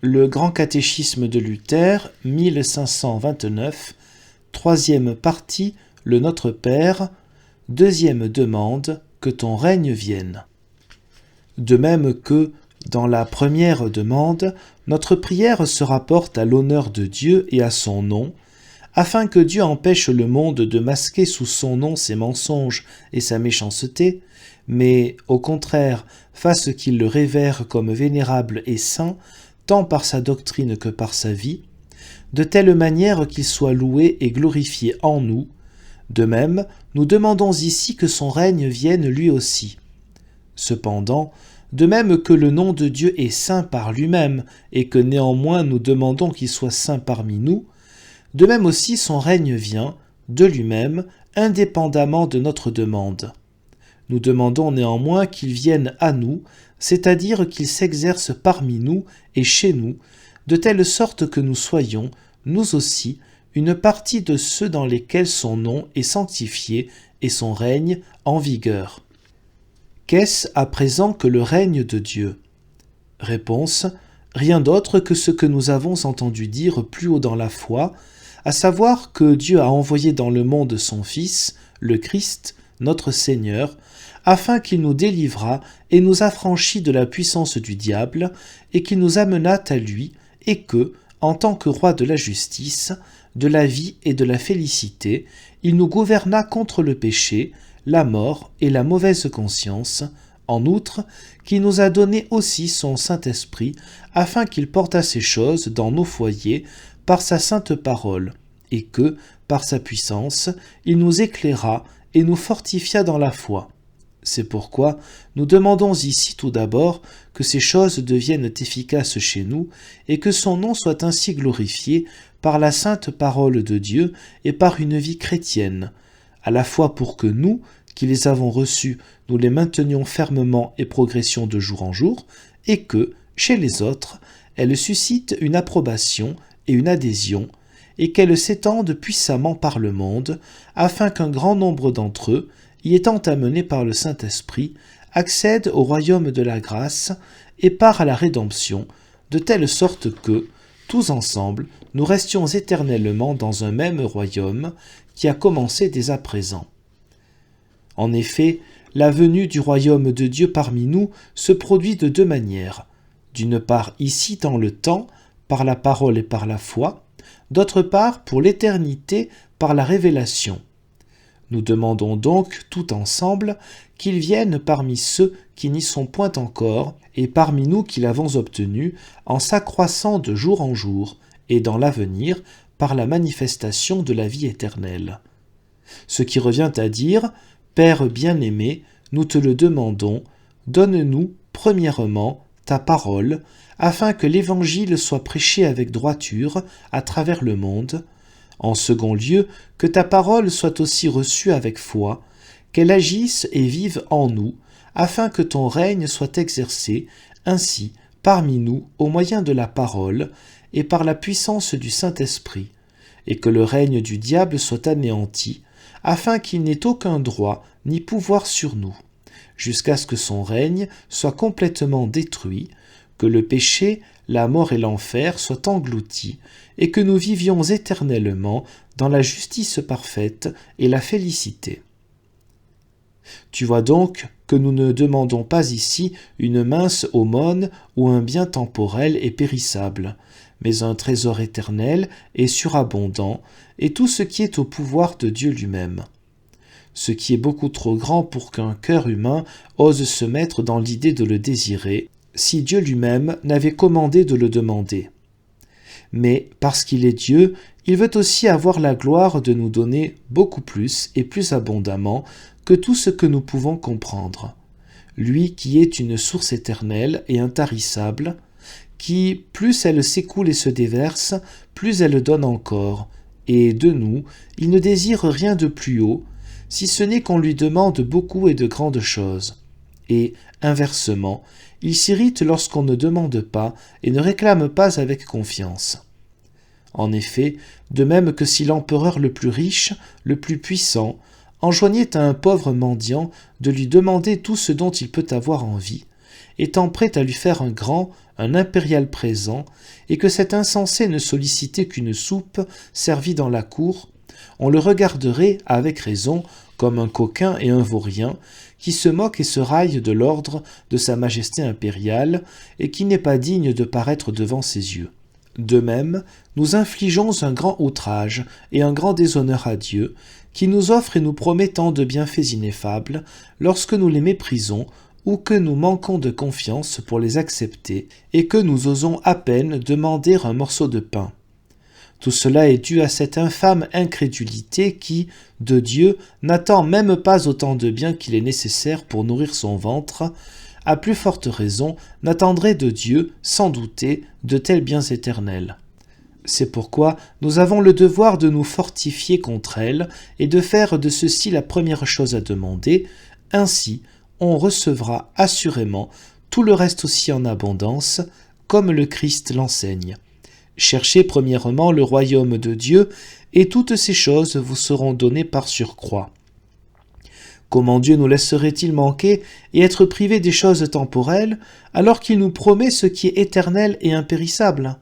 Le Grand Catéchisme de Luther, 1529, troisième partie, le Notre Père, deuxième demande, que ton règne vienne. De même que, dans la première demande, notre prière se rapporte à l'honneur de Dieu et à son nom, afin que Dieu empêche le monde de masquer sous son nom ses mensonges et sa méchanceté, mais, au contraire, fasse qu'il le révère comme vénérable et saint, tant par sa doctrine que par sa vie, de telle manière qu'il soit loué et glorifié en nous. De même, nous demandons ici que son règne vienne lui aussi. Cependant, de même que le nom de Dieu est saint par lui-même, et que néanmoins nous demandons qu'il soit saint parmi nous, de même aussi son règne vient, de lui-même, indépendamment de notre demande. Nous demandons néanmoins qu'il vienne à nous, c'est-à-dire qu'il s'exerce parmi nous et chez nous, de telle sorte que nous soyons, nous aussi, une partie de ceux dans lesquels son nom est sanctifié et son règne en vigueur. Qu'est-ce à présent que le règne de Dieu ? Réponse : rien d'autre que ce que nous avons entendu dire plus haut dans la foi, à savoir que Dieu a envoyé dans le monde son Fils, le Christ, notre Seigneur, afin qu'il nous délivrât et nous affranchît de la puissance du diable, et qu'il nous amenât à lui, et que, en tant que roi de la justice, de la vie et de la félicité, il nous gouverna contre le péché, la mort et la mauvaise conscience, en outre, qui nous a donné aussi son Saint-Esprit, afin qu'il portât ces choses dans nos foyers par sa sainte parole, et que, par sa puissance, il nous éclaira et nous fortifia dans la foi. C'est pourquoi nous demandons ici tout d'abord que ces choses deviennent efficaces chez nous et que son nom soit ainsi glorifié par la sainte parole de Dieu et par une vie chrétienne, à la fois pour que nous, qui les avons reçus, nous les maintenions fermement et progressions de jour en jour, et que, chez les autres, elles suscitent une approbation et une adhésion, et qu'elles s'étendent puissamment par le monde, afin qu'un grand nombre d'entre eux, y étant amenés par le Saint-Esprit, accèdent au royaume de la grâce et part à la rédemption, de telle sorte que, tous ensemble, nous restions éternellement dans un même royaume qui a commencé dès à présent. En effet, la venue du royaume de Dieu parmi nous se produit de deux manières. D'une part ici dans le temps, par la parole et par la foi, d'autre part pour l'éternité par la révélation. Nous demandons donc tout ensemble qu'il vienne parmi ceux qui n'y sont point encore, et parmi nous qui l'avons obtenu, en s'accroissant de jour en jour, et dans l'avenir, par la manifestation de la vie éternelle. Ce qui revient à dire, Père bien-aimé, nous te le demandons, donne-nous, premièrement, ta parole, afin que l'Évangile soit prêché avec droiture à travers le monde. En second lieu, que ta parole soit aussi reçue avec foi, qu'elle agisse et vive en nous, afin que ton règne soit exercé, ainsi, parmi nous, au moyen de la parole, et par la puissance du Saint-Esprit, et que le règne du diable soit anéanti, afin qu'il n'ait aucun droit ni pouvoir sur nous, jusqu'à ce que son règne soit complètement détruit, que le péché, la mort et l'enfer soient engloutis, et que nous vivions éternellement dans la justice parfaite et la félicité. Tu vois donc que nous ne demandons pas ici une mince aumône ou un bien temporel et périssable, mais un trésor éternel et surabondant, et tout ce qui est au pouvoir de Dieu lui-même. Ce qui est beaucoup trop grand pour qu'un cœur humain ose se mettre dans l'idée de le désirer, si Dieu lui-même n'avait commandé de le demander. Mais, parce qu'il est Dieu, il veut aussi avoir la gloire de nous donner beaucoup plus et plus abondamment que tout ce que nous pouvons comprendre. Lui qui est une source éternelle et intarissable, qui, plus elle s'écoule et se déverse, plus elle donne encore, et de nous, il ne désire rien de plus haut, si ce n'est qu'on lui demande beaucoup et de grandes choses. Et, inversement, il s'irrite lorsqu'on ne demande pas et ne réclame pas avec confiance. En effet, de même que si l'empereur le plus riche, le plus puissant, enjoignait à un pauvre mendiant de lui demander tout ce dont il peut avoir envie, étant prêt à lui faire un grand, un impérial présent, et que cet insensé ne sollicitait qu'une soupe servie dans la cour, on le regarderait, avec raison, comme un coquin et un vaurien, qui se moque et se raille de l'ordre de sa majesté impériale, et qui n'est pas digne de paraître devant ses yeux. De même, nous infligeons un grand outrage et un grand déshonneur à Dieu, qui nous offre et nous promet tant de bienfaits ineffables, lorsque nous les méprisons, ou que nous manquons de confiance pour les accepter, et que nous osons à peine demander un morceau de pain. Tout cela est dû à cette infâme incrédulité qui, de Dieu, n'attend même pas autant de bien qu'il est nécessaire pour nourrir son ventre, à plus forte raison, n'attendrait de Dieu, sans douter, de tels biens éternels. C'est pourquoi nous avons le devoir de nous fortifier contre elle et de faire de ceci la première chose à demander. Ainsi, on recevra assurément tout le reste aussi en abondance, comme le Christ l'enseigne. Cherchez premièrement le royaume de Dieu, et toutes ces choses vous seront données par surcroît. Comment Dieu nous laisserait-il manquer et être privés des choses temporelles, alors qu'il nous promet ce qui est éternel et impérissable ?